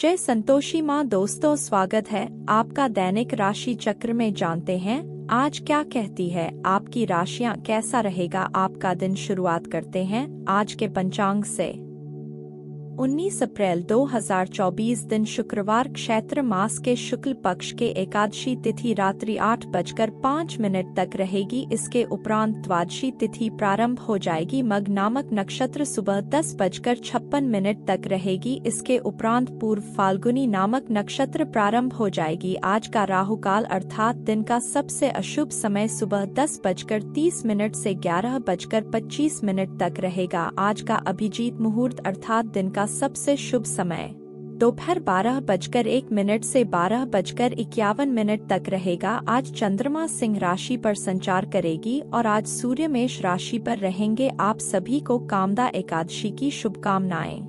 जय संतोषी माँ। दोस्तों, स्वागत है आपका दैनिक राशि चक्र में। जानते हैं आज क्या कहती है आपकी राशियाँ, कैसा रहेगा आपका दिन। शुरुआत करते हैं आज के पंचांग से। 19 अप्रैल 2024 दिन शुक्रवार, क्षेत्र मास के शुक्ल पक्ष के एकादशी तिथि रात्रि 8:05 तक रहेगी। इसके उपरांत द्वादशी तिथि प्रारंभ हो जाएगी। मग नामक नक्षत्र सुबह 10:56 तक रहेगी। इसके उपरांत पूर्व फाल्गुनी नामक नक्षत्र प्रारंभ हो जाएगी। आज का राहु काल अर्थात दिन का सबसे अशुभ समय सुबह 10:30 से 11:25 तक रहेगा। आज का अभिजीत मुहूर्त अर्थात दिन का सबसे शुभ समय दोपहर 12:01 से 12:51 तक रहेगा। आज चंद्रमा सिंह राशि पर संचार करेगी और आज सूर्य मेष राशि पर रहेंगे। आप सभी को कामदा एकादशी की शुभकामनाएं।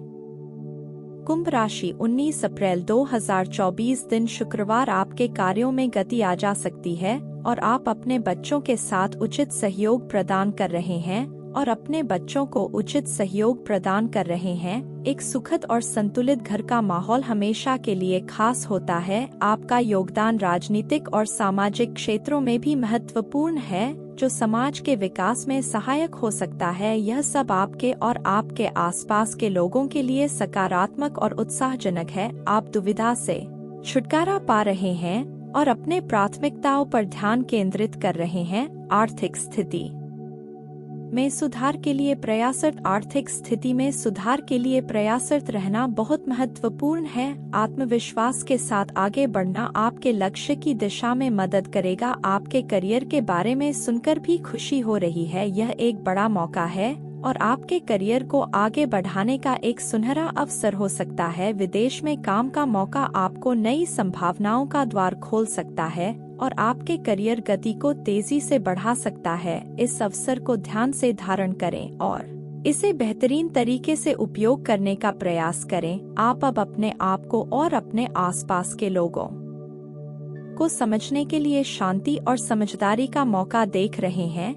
कुंभ राशि 19 अप्रैल 2024 दिन शुक्रवार, आपके कार्यों में गति आ जा सकती है और आप अपने बच्चों के साथ उचित सहयोग प्रदान कर रहे हैं एक सुखद और संतुलित घर का माहौल हमेशा के लिए खास होता है। आपका योगदान राजनीतिक और सामाजिक क्षेत्रों में भी महत्वपूर्ण है, जो समाज के विकास में सहायक हो सकता है। यह सब आपके और आपके आसपास के लोगों के लिए सकारात्मक और उत्साहजनक है। आप दुविधा से छुटकारा पा रहे हैं और अपने प्राथमिकताओं पर ध्यान केंद्रित कर रहे हैं। आर्थिक स्थिति में सुधार के लिए प्रयासरत रहना बहुत महत्वपूर्ण है। आत्मविश्वास के साथ आगे बढ़ना आपके लक्ष्य की दिशा में मदद करेगा। आपके करियर के बारे में सुनकर भी खुशी हो रही है। यह एक बड़ा मौका है और आपके करियर को आगे बढ़ाने का एक सुनहरा अवसर हो सकता है। विदेश में काम का मौका आपको नई संभावनाओं का द्वार खोल सकता है और आपके करियर गति को तेजी से बढ़ा सकता है। इस अवसर को ध्यान से धारण करें और इसे बेहतरीन तरीके से उपयोग करने का प्रयास करें। आप अब अपने आप को और अपने आसपास के लोगों को समझने के लिए शांति और समझदारी का मौका देख रहे हैं।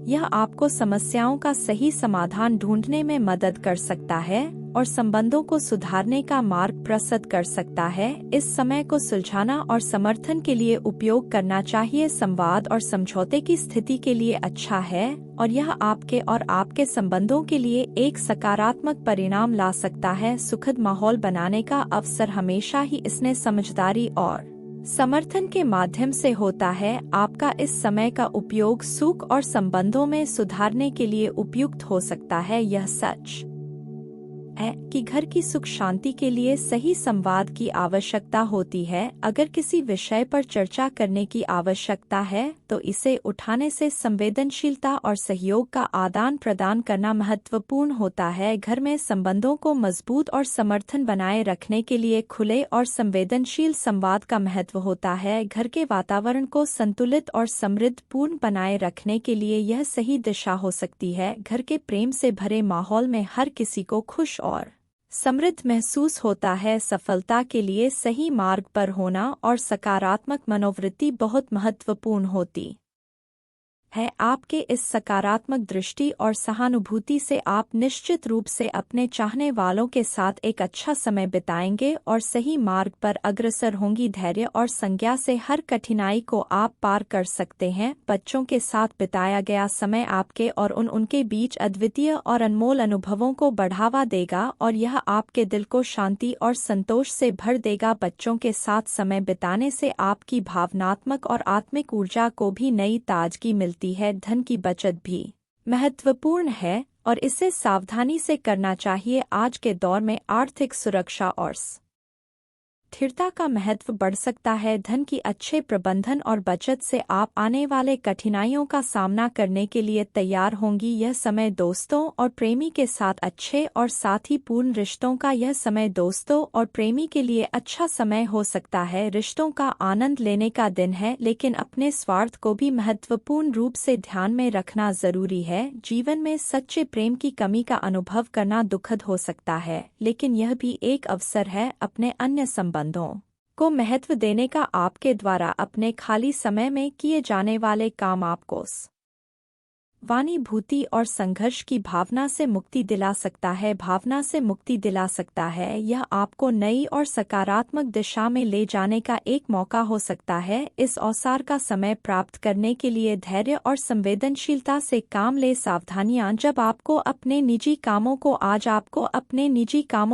यह आपको समस्याओं का सही समाधान ढूंढने में मदद कर सकता है और संबंधों को सुधारने का मार्ग प्रशस्त कर सकता है। इस समय को सुलझाना और समर्थन के लिए उपयोग करना चाहिए। संवाद और समझौते की स्थिति के लिए अच्छा है और यह आपके और आपके संबंधों के लिए एक सकारात्मक परिणाम ला सकता है। सुखद माहौल बनाने का अवसर हमेशा ही इसने समझदारी और समर्थन के माध्यम से होता है। आपका इस समय का उपयोग सुख और संबंधों में सुधारने के लिए उपयुक्त हो सकता है। यह सच है कि घर की सुख शांति के लिए सही संवाद की आवश्यकता होती है। अगर किसी विषय पर चर्चा करने की आवश्यकता है तो इसे उठाने से संवेदनशीलता और सहयोग का आदान प्रदान करना महत्वपूर्ण होता है। घर में संबंधों को मजबूत और समर्थन बनाए रखने के लिए खुले और संवेदनशील संवाद का महत्व होता है। घर के वातावरण को संतुलित और समृद्धपूर्ण बनाए रखने के लिए यह सही दिशा हो सकती है। घर के प्रेम से भरे माहौल में हर किसी को खुश और समृद्ध महसूस होता है। सफलता के लिए सही मार्ग पर होना और सकारात्मक मनोवृत्ति बहुत महत्वपूर्ण होती है। आपके इस सकारात्मक दृष्टि और सहानुभूति से आप निश्चित रूप से अपने चाहने वालों के साथ एक अच्छा समय बिताएंगे और सही मार्ग पर अग्रसर होंगी। धैर्य और संज्ञा से हर कठिनाई को आप पार कर सकते हैं। बच्चों के साथ बिताया गया समय आपके और उनके बीच अद्वितीय और अनमोल अनुभवों को बढ़ावा देगा और यह आपके दिल को शांति और संतोष से भर देगा। बच्चों के साथ समय बिताने से आपकी भावनात्मक और आत्मिक ऊर्जा को भी नई ताजगी मिलती है। धन की बचत भी महत्वपूर्ण है और इसे सावधानी से करना चाहिए। आज के दौर में आर्थिक सुरक्षा और स्थिरता का महत्व बढ़ सकता है। धन की अच्छे प्रबंधन और बचत से आप आने वाले कठिनाइयों का सामना करने के लिए तैयार होंगी। यह समय दोस्तों और प्रेमी के साथ अच्छे और साथी पूर्ण रिश्तों का के लिए अच्छा समय हो सकता है। रिश्तों का आनंद लेने का दिन है, लेकिन अपने स्वार्थ को भी महत्वपूर्ण रूप से ध्यान में रखना जरूरी है। जीवन में सच्चे प्रेम की कमी का अनुभव करना दुखद हो सकता है, लेकिन यह भी एक अवसर है अपने अन्य संबंधों को महत्व देने का। आपके द्वारा अपने खाली समय में किए जाने वाले काम आपको वाणीभूति और संघर्ष की भावना से मुक्ति दिला सकता है। यह आपको नई और सकारात्मक दिशा में ले जाने का एक मौका हो सकता है। इस अवसर का समय प्राप्त करने के लिए धैर्य और संवेदनशीलता से काम ले। सावधानियां, जब आपको अपने निजी कामों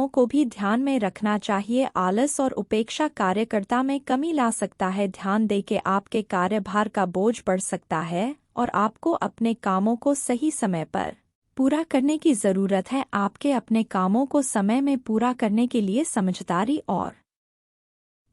को भी ध्यान में रखना चाहिए। आलस और उपेक्षा कार्यकर्ता में कमी ला सकता है। ध्यान दें कि आपके कार्यभार का बोझ बढ़ सकता है और आपको अपने कामों को सही समय पर पूरा करने की जरूरत है। आपके अपने कामों को समय में पूरा करने के लिए समझदारी और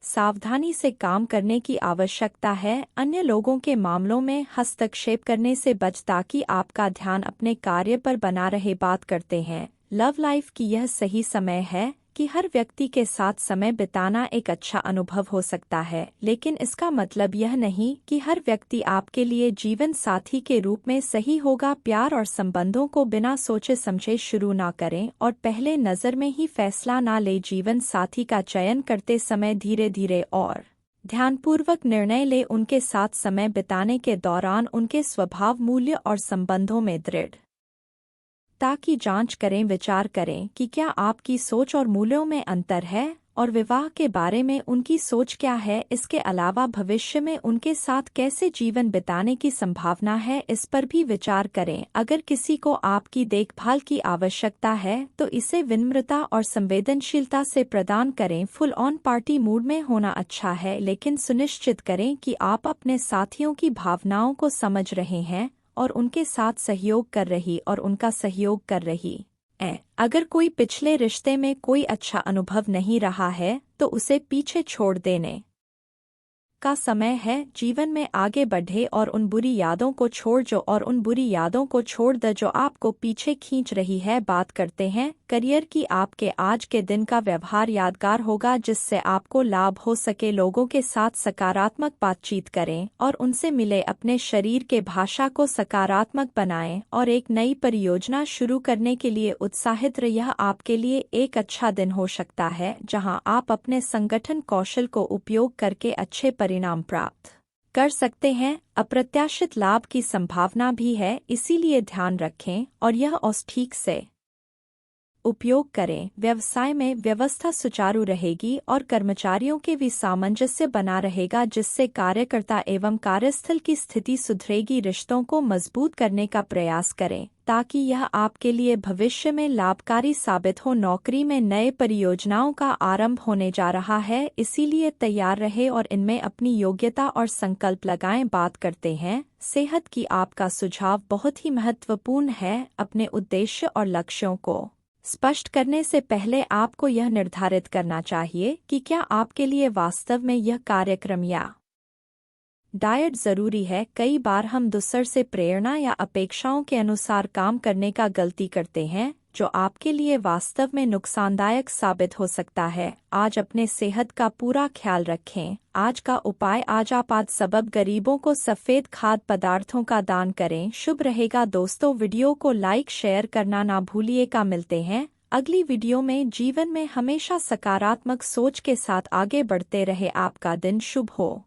सावधानी से काम करने की आवश्यकता है। अन्य लोगों के मामलों में हस्तक्षेप करने से बच ताकि आपका ध्यान अपने कार्य पर बना रहे। बात करते हैं लव लाइफ की। यह सही समय है कि हर व्यक्ति के साथ समय बिताना एक अच्छा अनुभव हो सकता है, लेकिन इसका मतलब यह नहीं कि हर व्यक्ति आपके लिए जीवन साथी के रूप में सही होगा। प्यार और संबंधों को बिना सोचे समझे शुरू ना करें और पहले नज़र में ही फैसला ना ले। जीवन साथी का चयन करते समय धीरे धीरे और ध्यानपूर्वक निर्णय ले। उनके साथ समय बिताने के दौरान उनके स्वभाव, मूल्य और संबंधों में दृढ़ ताकि जांच करें, विचार करें कि क्या आपकी सोच और मूल्यों में अंतर है और विवाह के बारे में उनकी सोच क्या है। इसके अलावा भविष्य में उनके साथ कैसे जीवन बिताने की संभावना है, इस पर भी विचार करें। अगर किसी को आपकी देखभाल की आवश्यकता है तो इसे विनम्रता और संवेदनशीलता से प्रदान करें। फुल ऑन पार्टी मूड में होना अच्छा है, लेकिन सुनिश्चित करें कि आप अपने साथियों की भावनाओं को समझ रहे हैं और उनके साथ सहयोग कर रही है। अगर कोई पिछले रिश्ते में कोई अच्छा अनुभव नहीं रहा है तो उसे पीछे छोड़ देने का समय है। जीवन में आगे बढ़े और उन बुरी यादों को छोड़ दे जो आपको पीछे खींच रही है। बात करते हैं करियर की। आपके आज के दिन का व्यवहार यादगार होगा जिससे आपको लाभ हो सके। लोगों के साथ सकारात्मक बातचीत करें और उनसे मिले। अपने शरीर के भाषा को सकारात्मक बनाएं और एक नई परियोजना शुरू करने के लिए उत्साहित रहें। यह आपके लिए एक अच्छा दिन हो सकता है जहां आप अपने संगठन कौशल को उपयोग करके अच्छे परिणाम प्राप्त कर सकते हैं। अप्रत्याशित लाभ की संभावना भी है, इसीलिए ध्यान रखें और यह ठीक से उपयोग करें। व्यवसाय में व्यवस्था सुचारू रहेगी और कर्मचारियों के भी सामंजस्य बना रहेगा, जिससे कार्यकर्ता एवं कार्यस्थल की स्थिति सुधरेगी। रिश्तों को मजबूत करने का प्रयास करें ताकि यह आपके लिए भविष्य में लाभकारी साबित हो। नौकरी में नए परियोजनाओं का आरंभ होने जा रहा है, इसीलिए तैयार रहे और इनमें अपनी योग्यता और संकल्प लगाएं। बात करते हैं सेहत की। आपका सुझाव बहुत ही महत्वपूर्ण है। अपने उद्देश्य और लक्ष्यों को स्पष्ट करने से पहले आपको यह निर्धारित करना चाहिए कि क्या आपके लिए वास्तव में यह कार्यक्रम या डाइट जरूरी है। कई बार हम दूसर से प्रेरणा या अपेक्षाओं के अनुसार काम करने का गलती करते हैं, जो आपके लिए वास्तव में नुकसानदायक साबित हो सकता है। आज अपने सेहत का पूरा ख्याल रखें। आज का उपाय। आज सबब गरीबों को सफ़ेद खाद्य पदार्थों का दान करें। शुभ रहेगा। दोस्तों, वीडियो को लाइक शेयर करना ना भूलिएगा। मिलते हैं अगली वीडियो में। जीवन में हमेशा सकारात्मक सोच के साथ आगे बढ़ते रहे। आपका दिन शुभ हो।